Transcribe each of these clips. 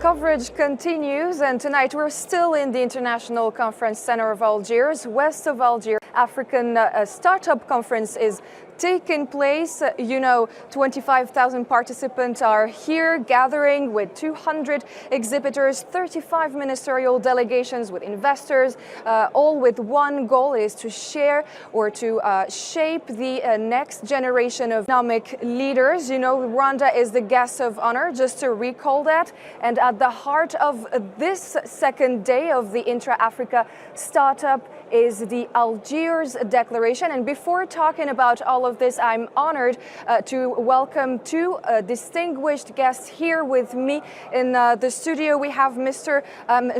Coverage continues, and tonight we're still in the International Conference Center of Algiers, west of Algiers. African Startup Conference is taking place. 25,000 participants are here gathering with 200 exhibitors, 35 ministerial delegations with investors, all with one goal, is to share or to shape the next generation of economic leaders. Rwanda is the guest of honor, just to recall that. And at the heart of this second day of the Intra-Africa Startup is the Algiers Declaration. And before talking about all of this, I'm honored to welcome two distinguished guests here with me in the studio. We have Mr.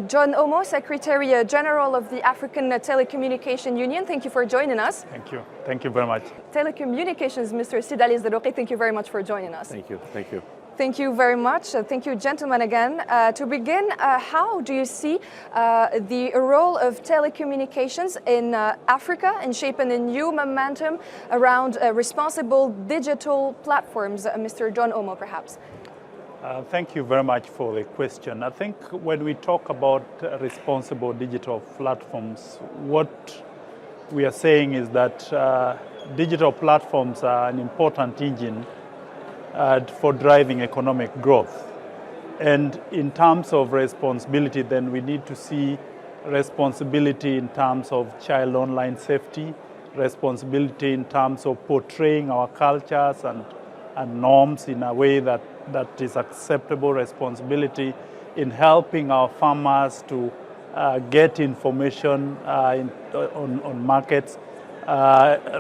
John Omo, Secretary General of the African Telecommunication Union. Thank you for joining us. Thank you. Thank you very much. Telecommunications, Mr. Sidali Zerouki, thank you very much for joining us. Thank you. Thank you. Thank you very much. Thank you, gentlemen, again. To begin, how do you see the role of telecommunications in Africa in shaping a new momentum around responsible digital platforms? Mr. John Omo, perhaps. Thank you very much for the question. I think when we talk about responsible digital platforms, what we are saying is that digital platforms are an important engine for driving economic growth. And in terms of responsibility, then we need to see responsibility in terms of child online safety, responsibility in terms of portraying our cultures and norms in a way that is acceptable, responsibility in helping our farmers to get information on markets,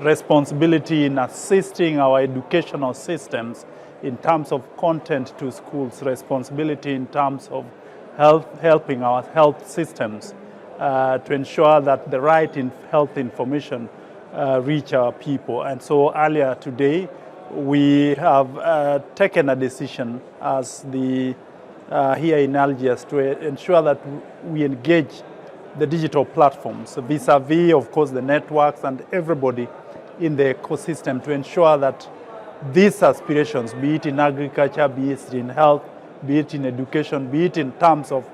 responsibility in assisting our educational systems in terms of content to schools, responsibility in terms of helping our health systems to ensure that the right health information reach our people. And so earlier today, we have taken a decision as here in Algiers to ensure that we engage the digital platforms vis-a-vis, of course, the networks and everybody in the ecosystem to ensure that these aspirations, be it in agriculture, be it in health, be it in education, be it in terms of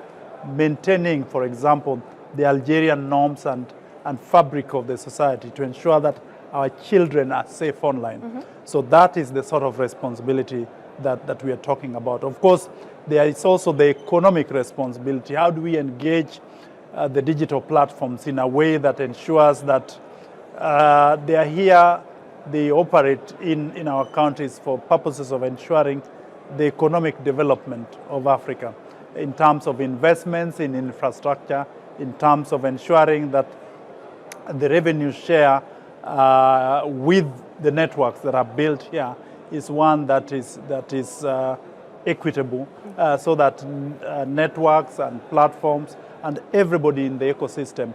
maintaining, for example, the Algerian norms and fabric of the society to ensure that our children are safe online. Mm-hmm. So that is the sort of responsibility that we are talking about. Of course, there is also the economic responsibility. How do we engage the digital platforms in a way that ensures that they are here, they operate in our countries for purposes of ensuring the economic development of Africa in terms of investments in infrastructure, in terms of ensuring that the revenue share with the networks that are built here is one that is equitable, so that networks and platforms and everybody in the ecosystem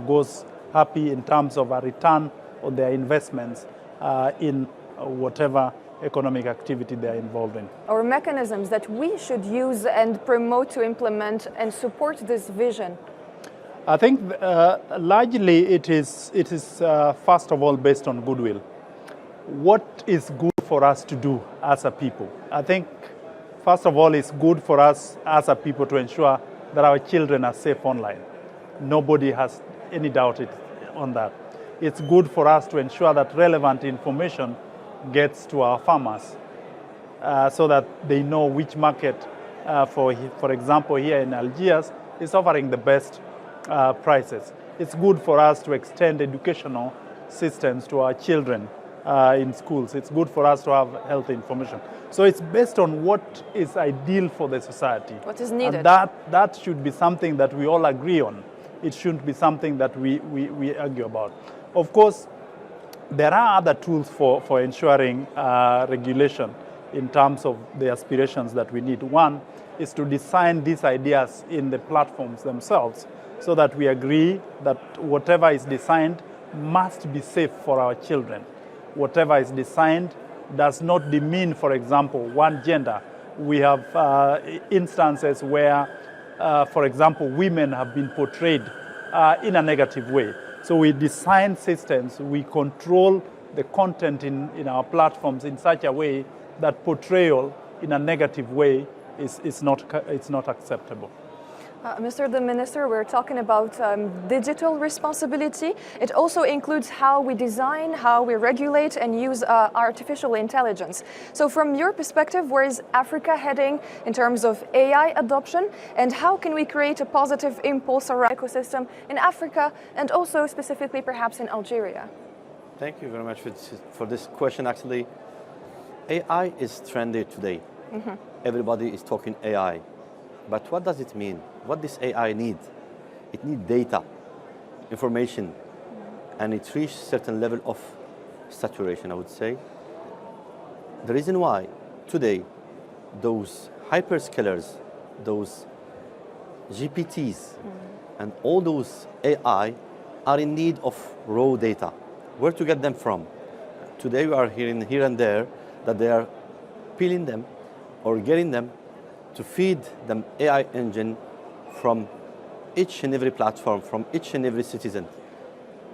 goes happy in terms of a return on their investments in whatever economic activity they are involved in. Or mechanisms that we should use and promote to implement and support this vision? I think largely it is first of all based on goodwill. What is good for us to do as a people? I think first of all it's good for us as a people to ensure that our children are safe online. Nobody has any doubt on that. It's good for us to ensure that relevant information gets to our farmers so that they know which market, for example, here in Algiers, is offering the best prices. It's good for us to extend educational systems to our children in schools. It's good for us to have health information. So it's based on what is ideal for the society. What is needed. And that should be something that we all agree on. It shouldn't be something that we argue about. Of course, there are other tools for ensuring regulation in terms of the aspirations that we need. One is to design these ideas in the platforms themselves so that we agree that whatever is designed must be safe for our children. Whatever is designed does not demean, for example, one gender. We have instances where, for example, women have been portrayed in a negative way. So we design systems, we control the content in our platforms in such a way that portrayal in a negative way it's not acceptable. Mr. the Minister, we're talking about digital responsibility. It also includes how we design, how we regulate and use artificial intelligence. So from your perspective, where is Africa heading in terms of AI adoption, and how can we create a positive impulse around the ecosystem in Africa and also specifically perhaps in Algeria? Thank you very much for this question. Actually, AI is trendy today. Everybody is talking AI. But what does it mean? What does AI need? It needs data, information, and it reaches a certain level of saturation, I would say. The reason why today those hyperscalers, those GPTs, and all those AI are in need of raw data. Where to get them from? Today we are hearing here and there that they are peeling them or getting them to feed the AI engine from each and every platform, from each and every citizen,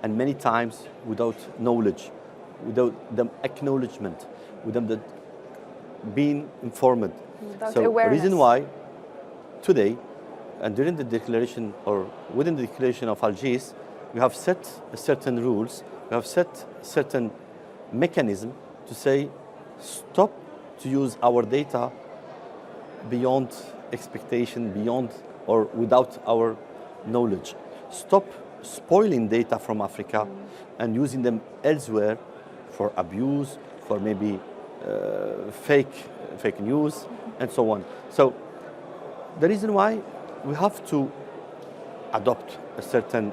and many times without knowledge, without the acknowledgement, without the being informed. Without so awareness. The reason why today, and during the declaration or within the declaration of Algiers, we have set certain rules, we have set certain mechanism to say, stop to use our data beyond expectation, beyond or without our knowledge. Stop spoiling data from Africa and using them elsewhere for abuse, for maybe fake news, and so on. So the reason why we have to adopt a certain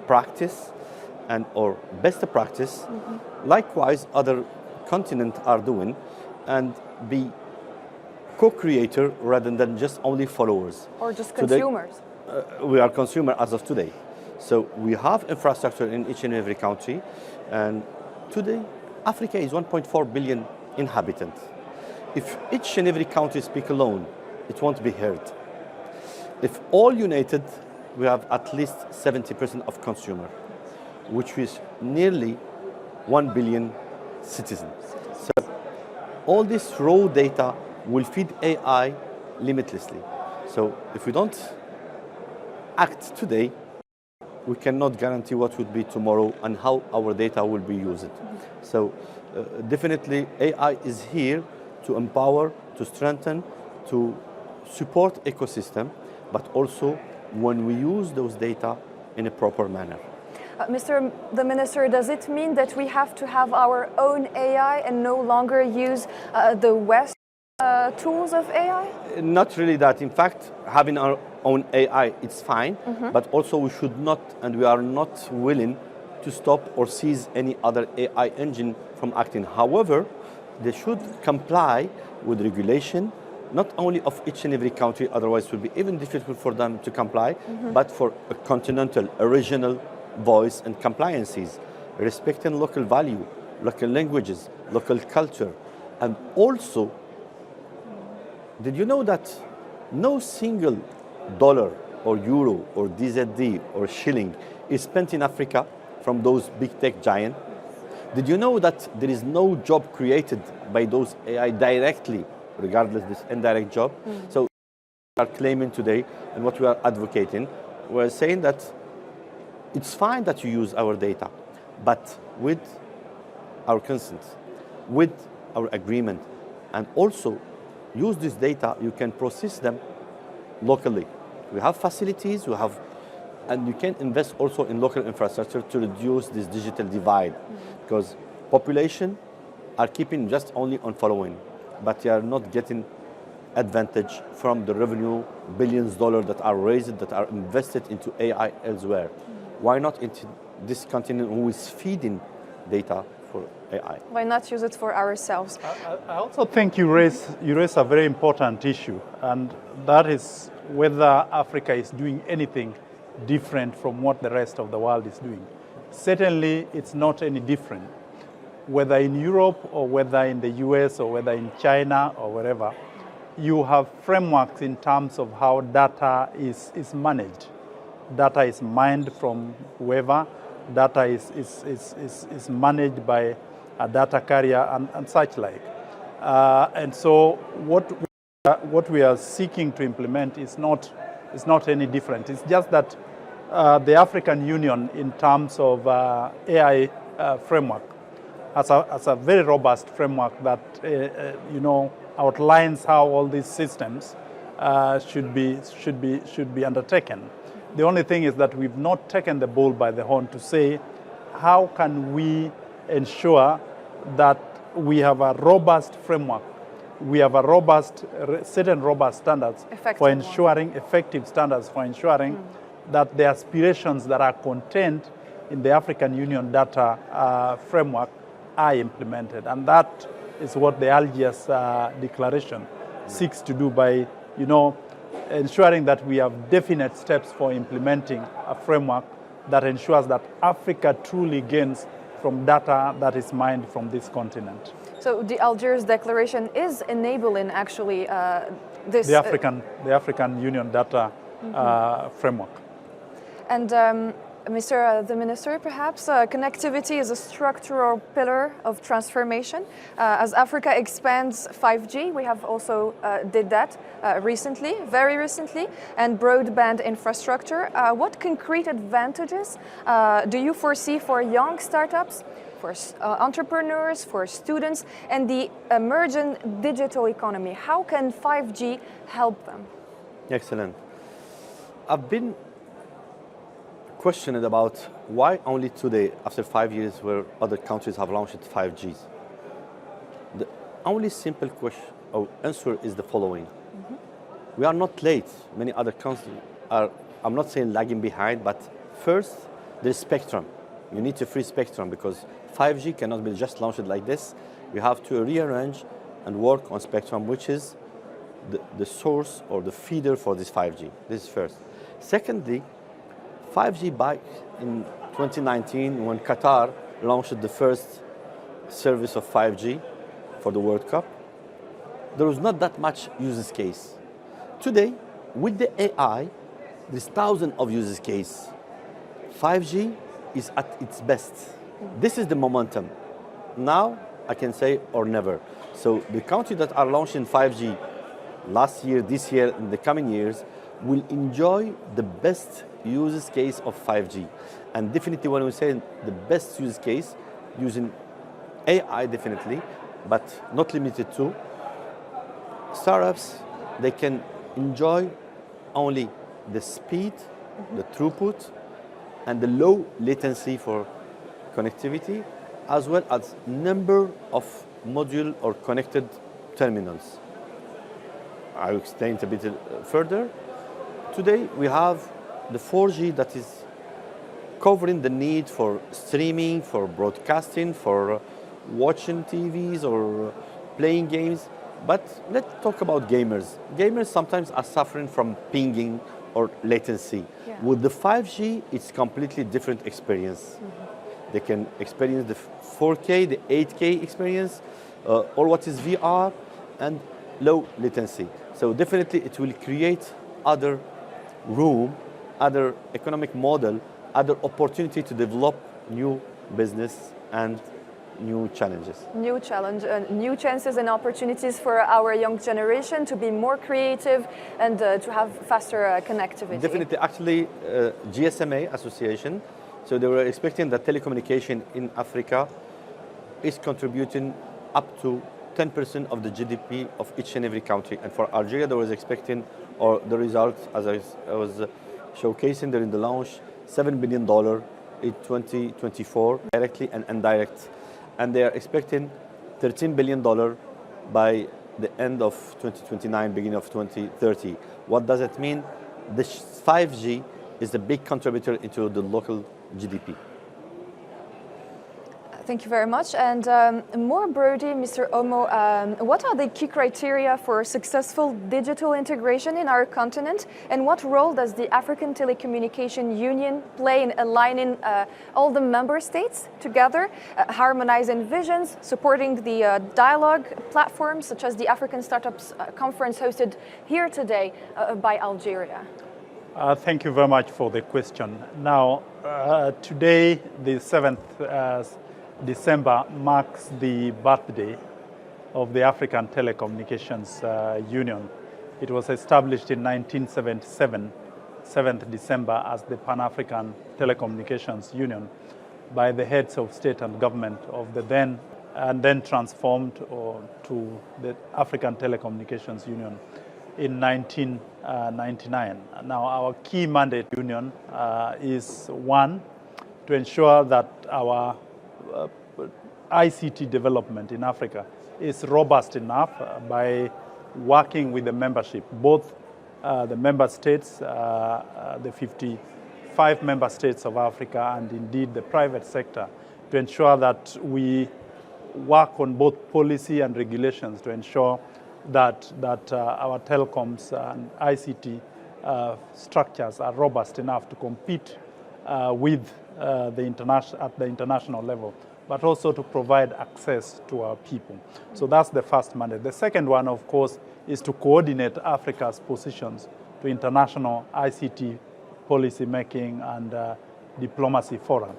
practice and or best practice, likewise other continents are doing, and be co-creator rather than just only followers. Or just consumers. Today, we are consumer as of today. So we have infrastructure in each and every country, and today Africa is 1.4 billion inhabitants. If each and every country speak alone, it won't be heard. If all united, we have at least 70% of consumer, which is nearly 1 billion citizens. So all this raw data will feed AI limitlessly. So if we don't act today, we cannot guarantee what would be tomorrow and how our data will be used. So definitely AI is here to empower, to strengthen, to support ecosystem, but also when we use those data in a proper manner. Mr. the Minister, does it mean that we have to have our own AI and no longer use the West tools of AI? Not really that. In fact, having our own AI, it's fine, but also we should not, and we are not willing to stop or seize any other AI engine from acting. However, they should comply with regulation, not only of each and every country, otherwise it will be even difficult for them to comply, but for a continental, a regional voice and compliances, respecting local value, local languages, local culture, and also, did you know that no single dollar or euro or DZD or shilling is spent in Africa from those big tech giants? Did you know that there is no job created by those AI directly, regardless of this indirect job? So we are claiming today, and what we are advocating, we're saying that it's fine that you use our data, but with our consent, with our agreement, and also use this data, you can process them locally. We have facilities, and you can invest also in local infrastructure to reduce this digital divide, because population are keeping just on following, but they are not getting advantage from the revenue, billions of dollars that are raised, that are invested into AI elsewhere. Why not into this continent who is feeding data for AI? Why not use it for ourselves? I also think you raise a very important issue, and that is whether Africa is doing anything different from what the rest of the world is doing. Certainly, it's not any different. Whether in Europe or whether in the US or whether in China or wherever, you have frameworks in terms of how data is managed. Data is mined from whoever, data is managed by a data carrier and such like. And so what What we are seeking to implement is not any different. It's just that the African Union, in terms of AI framework, has a very robust framework that outlines how all these systems should be undertaken. The only thing is that we've not taken the bull by the horn to say how can we ensure that we have a robust framework, we have a certain robust standards for ensuring effective standards for ensuring that the aspirations that are contained in the African Union data framework are implemented, and that is what the Algiers Declaration seeks to do by, ensuring that we have definite steps for implementing a framework that ensures that Africa truly gains from data that is mined from this continent. So the Algiers Declaration is enabling actually this... The African Union data framework. And Mr. The Minister, perhaps connectivity is a structural pillar of transformation. As Africa expands 5G, we have also did that very recently, and broadband infrastructure. What concrete advantages do you foresee for young startups, for entrepreneurs, for students, and the emerging digital economy? How can 5G help them? Excellent. I've been questioned about why only today, after 5 years, where other countries have launched 5Gs. The only simple question or answer is the following. We are not late. Many other countries are, I'm not saying lagging behind, but first, there's spectrum. You need to free spectrum because 5G cannot be just launched like this. We have to rearrange and work on spectrum, which is the source or the feeder for this 5G. This is first. Secondly, 5G back in 2019 when Qatar launched the first service of 5G for the World Cup, there was not that much use case. Today, with the AI, there's thousands of use cases. 5G is at its best. This is the momentum. Now, I can say or never. So the countries that are launching 5G last year, this year, in the coming years, will enjoy the best use case of 5G. And definitely when we say the best use case, using AI definitely, but not limited to, startups, they can enjoy only the speed, the throughput, and the low latency for connectivity, as well as number of module or connected terminals. I'll explain it a bit further. Today we have the 4G that is covering the need for streaming, for broadcasting, for watching TVs or playing games. But let's talk about gamers. Gamers sometimes are suffering from pinging or latency. Yeah. With the 5G, it's completely different experience. They can experience the 4K, the 8K experience, or what is VR, and low latency. So definitely it will create other room, other economic model, other opportunity to develop new business and new challenges. New challenge, new chances and opportunities for our young generation to be more creative and to have faster connectivity. Definitely, actually, GSMA Association, so they were expecting that telecommunication in Africa is contributing up to 10% of the GDP of each and every country. And for Algeria, they was expecting, or the results, as I was showcasing during the launch, $7 billion in 2024, directly and indirect. And they are expecting $13 billion by the end of 2029, beginning of 2030. What does it mean? The 5G is a big contributor into the local GDP. Thank you very much. And more broadly, Mr. Omo, what are the key criteria for successful digital integration in our continent? And what role does the African Telecommunication Union play in aligning all the member states together, harmonizing visions, supporting the dialogue platforms such as the African Startups Conference hosted here today by Algeria? Thank you very much for the question. Now, today, the 7th December marks the birthday of the African Telecommunications Union. It was established in 1977, 7th December, as the Pan-African Telecommunications Union by the heads of state and government of the then, and then transformed to the African Telecommunications Union in 1999. Now, our key mandate union is one, to ensure that our ICT development in Africa is robust enough by working with the membership, both the member states, the 55 member states of Africa, and indeed the private sector, to ensure that we work on both policy and regulations to ensure that our telecoms and ICT structures are robust enough to compete with at the international level, but also to provide access to our people. So that's the first mandate. The second one, of course, is to coordinate Africa's positions to international ICT policy making and diplomacy forum.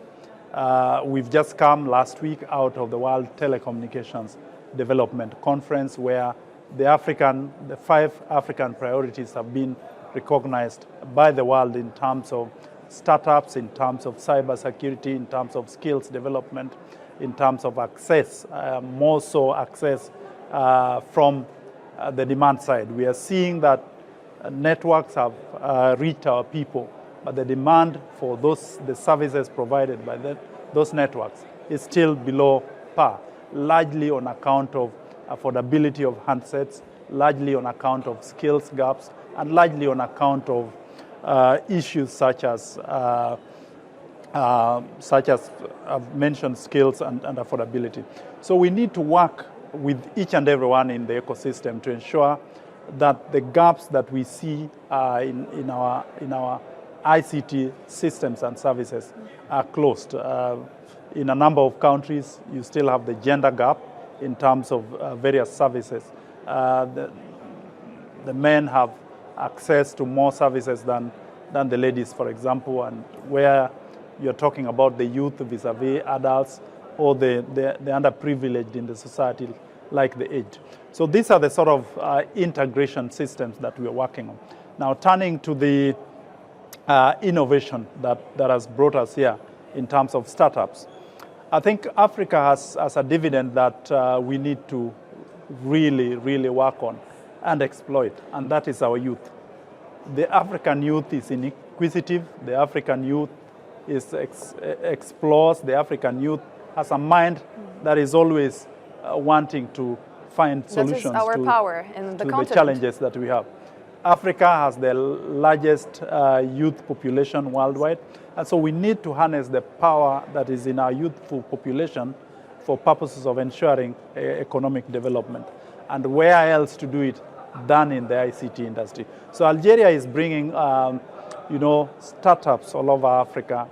We've just come last week out of the World Telecommunications Development Conference, where the 5 African priorities have been recognized by the world in terms of startups, in terms of cybersecurity, in terms of skills development, in terms of access, more so access from the demand side. We are seeing that networks have reached our people, but the demand for the services provided by those networks is still below par, largely on account of affordability of handsets, largely on account of skills gaps, and largely on account of issues such as I've mentioned, skills and affordability. So we need to work with each and everyone in the ecosystem to ensure that the gaps that we see in our ICT systems and services are closed. In a number of countries, you still have the gender gap in terms of various services. The men have access to more services than the ladies, for example, and where you're talking about the youth vis-a-vis adults or the underprivileged in the society, like the aged. So these are the sort of integration systems that we're working on. Now, turning to the innovation that has brought us here in terms of startups, I think Africa has a dividend that we need to really, really work on and exploit, and that is our youth. The African youth is inquisitive. The African youth explores. The African youth has a mind that is always wanting to find solutions that is our power in the to the challenges that we have. Africa has the largest youth population worldwide, and so we need to harness the power that is in our youthful population for purposes of ensuring economic development. And where else to do it than in the ICT industry? So Algeria is bringing, startups all over Africa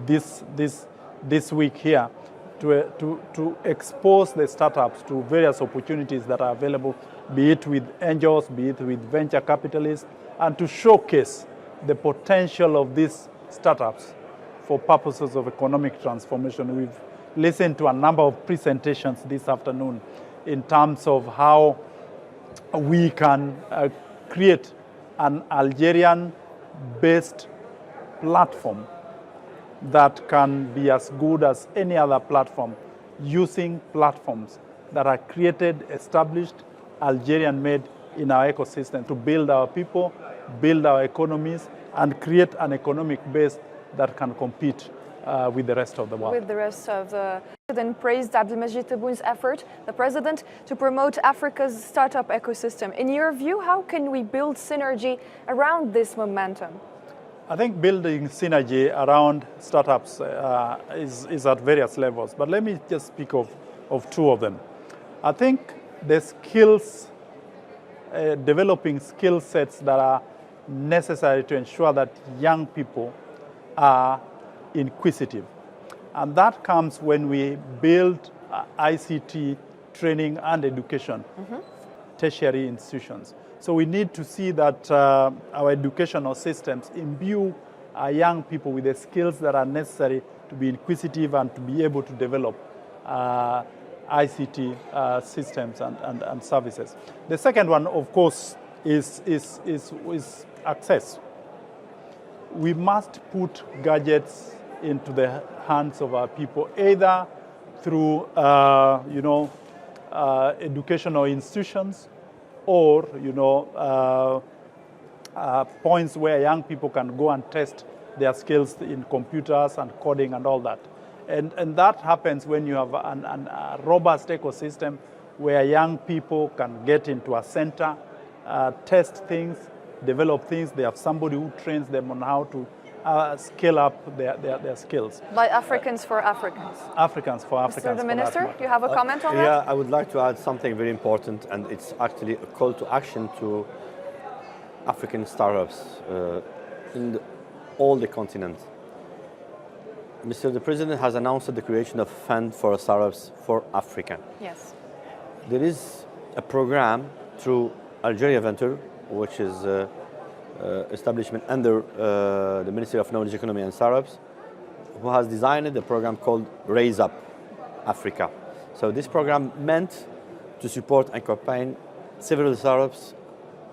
this week here to expose the startups to various opportunities that are available, be it with angels, be it with venture capitalists, and to showcase the potential of these startups for purposes of economic transformation. We've listened to a number of presentations this afternoon in terms of how we can create an Algerian-based platform that can be as good as any other platform, using platforms that are created, established, Algerian-made in our ecosystem to build our people, build our economies, and create an economic base that can compete with the rest of the world. With the rest of the President praised Abdelmajid Tebboun's effort, the President, to promote Africa's startup ecosystem. In your view, how can we build synergy around this momentum? I think building synergy around startups is at various levels, but let me just speak of two of them. I think the skills, developing skill sets that are necessary to ensure that young people are inquisitive. And that comes when we build ICT training and education, tertiary institutions. So we need to see that our educational systems imbue our young people with the skills that are necessary to be inquisitive and to be able to develop ICT systems and services. The second one, of course, is access. We must put gadgets into the hands of our people, either through educational institutions or points where young people can go and test their skills in computers and coding and all that. And that happens when you have a robust ecosystem where young people can get into a center, test things, develop things. They have somebody who trains them on how to scale up their skills. By Africans for Africans. Africans for Africans. Mr. the Minister, you have a comment on that? Yeah, I would like to add something very important, and it's actually a call to action to African startups in all the continent. Mr. the President has announced the creation of a fund for startups for Africa. Yes. There is a program through Algeria Venture, which is establishment under the Ministry of Knowledge Economy and Startups, who has designed a program called Raise Up Africa. So this program meant to support and accompany several startups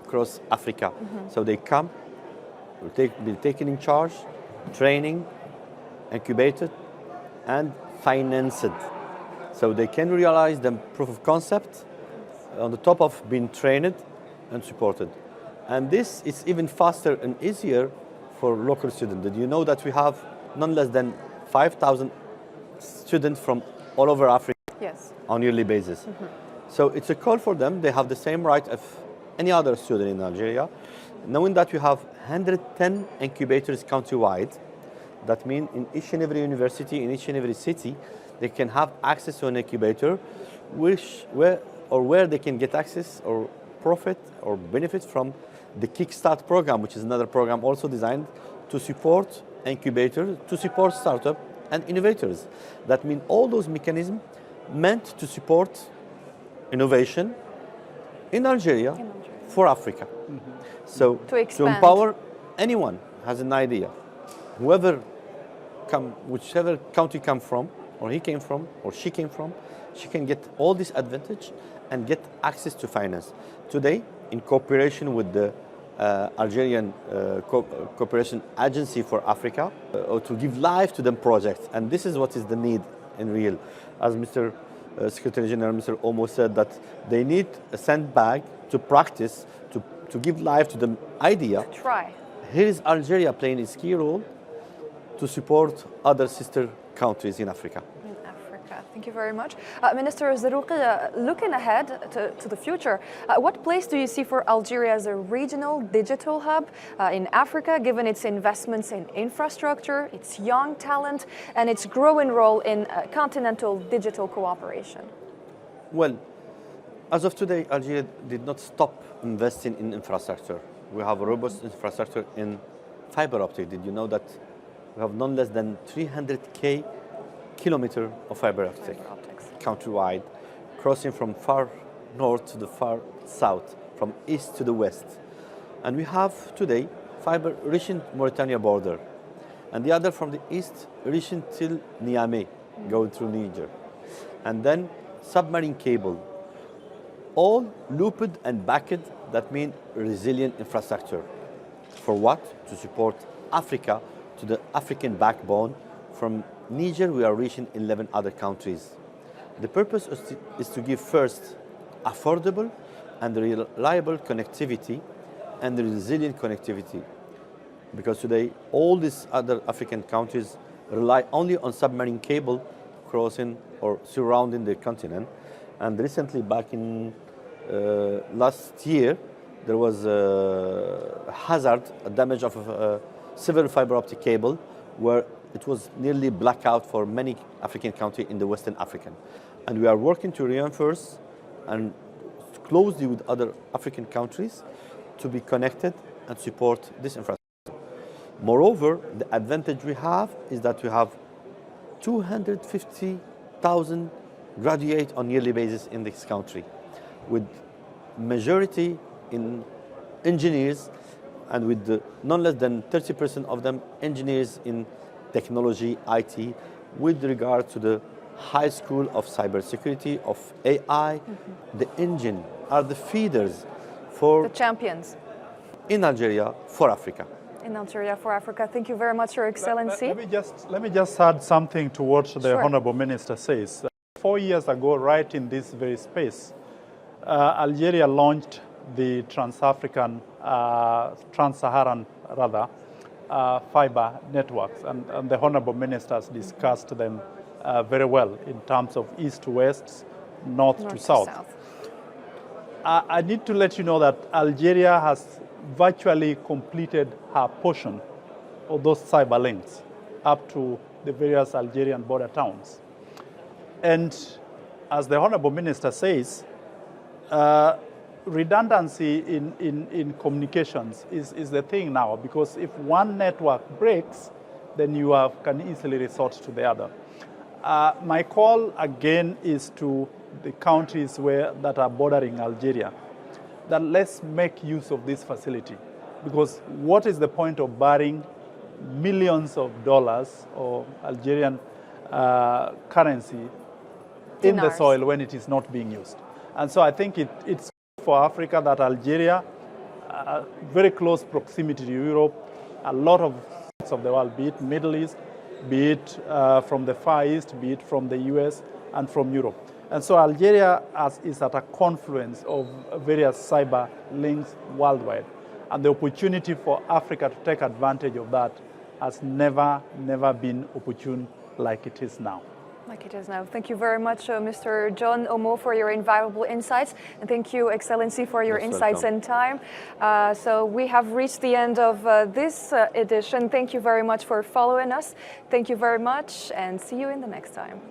across Africa. Mm-hmm. So they come, be taken in charge, training, incubated, and financed. So they can realize the proof of concept on the top of being trained and supported. And this is even faster and easier for local students. Did you know that we have none less than 5,000 students from all over Africa? Yes. On a yearly basis. Mm-hmm. So it's a call for them. They have the same right as any other student in Algeria. Knowing that we have 110 incubators countrywide, that means in each and every university, in each and every city, they can have access to an incubator where they can get access or profit or benefit from the Kickstart program, which is another program also designed to support incubators, to support startups and innovators. That means all those mechanisms meant to support innovation in Algeria for Africa. Mm-hmm. So to empower anyone has an idea, whichever country come from, or he came from, or she came from, she can get all this advantage and get access to finance. Today, in cooperation with the Algerian Cooperation Agency for Africa, to give life to them projects. And this is what is the need in real. As Mr. Secretary General, Mr. Omo said, that they need a sandbag to practice, to give life to the idea. Try. Here is Algeria playing its key role to support other sister countries in Africa. Thank you very much. Minister Zarouki, looking ahead to the future, what place do you see for Algeria as a regional digital hub in Africa, given its investments in infrastructure, its young talent, and its growing role in continental digital cooperation? Well, as of today, Algeria did not stop investing in infrastructure. We have a robust infrastructure in fiber optic. Did you know that we have none less than 300,000 kilometers of fiber optics countrywide, crossing from far north to the far south, from east to the west. And we have today fiber reaching Mauritania border, and the other from the east reaching till Niamey, going through Niger. And then submarine cable, all looped and backed, that means resilient infrastructure. For what? To support Africa, to the African backbone. From Niger, we are reaching 11 other countries. The purpose is to give first affordable and reliable connectivity and resilient connectivity. Because today, all these other African countries rely only on submarine cable crossing or surrounding the continent. And recently, back in last year, there was a hazard, a damage of several fiber optic cable, where it was nearly blackout for many African countries in the Western African. And we are working to reinforce and closely with other African countries to be connected and support this infrastructure. Moreover, the advantage we have is that we have 250,000 graduates on a yearly basis in this country, with majority in engineers, and with none less than 30% of them engineers in technology, IT, with regard to the high school of cybersecurity, of AI. The engine are the feeders for The champions in Algeria for Africa. in Algeria for Africa. Thank you very much, Your Excellency. Let me just add something to what the Sure. Honorable Minister says. 4 years ago, right in this very space, Algeria launched the Trans-Saharan fiber networks, and the Honorable Ministers discussed them very well in terms of east to west, north to south. I need to let you know that Algeria has virtually completed her portion of those cyber links up to the various Algerian border towns. And as the Honorable Minister says, redundancy in communications is the thing now, because if one network breaks, then you can easily resort to the other. My call again is to the countries that are bordering Algeria, that let's make use of this facility, because what is the point of burying millions of dollars or Algerian currency in the soil when it is not being used? And so I think it's for Africa that Algeria, very close proximity to Europe, a lot of parts of the world, be it Middle East, be it from the Far East, be it from the US and from Europe. And so Algeria is at a confluence of various cyber links worldwide. And the opportunity for Africa to take advantage of that has never been opportune like it is now. Like it is now. Thank you very much, Mr. John Omo, for your invaluable insights. And thank you, Excellency, for your insights and time. So we have reached the end of this edition. Thank you very much for following us. Thank you very much, and see you in the next time.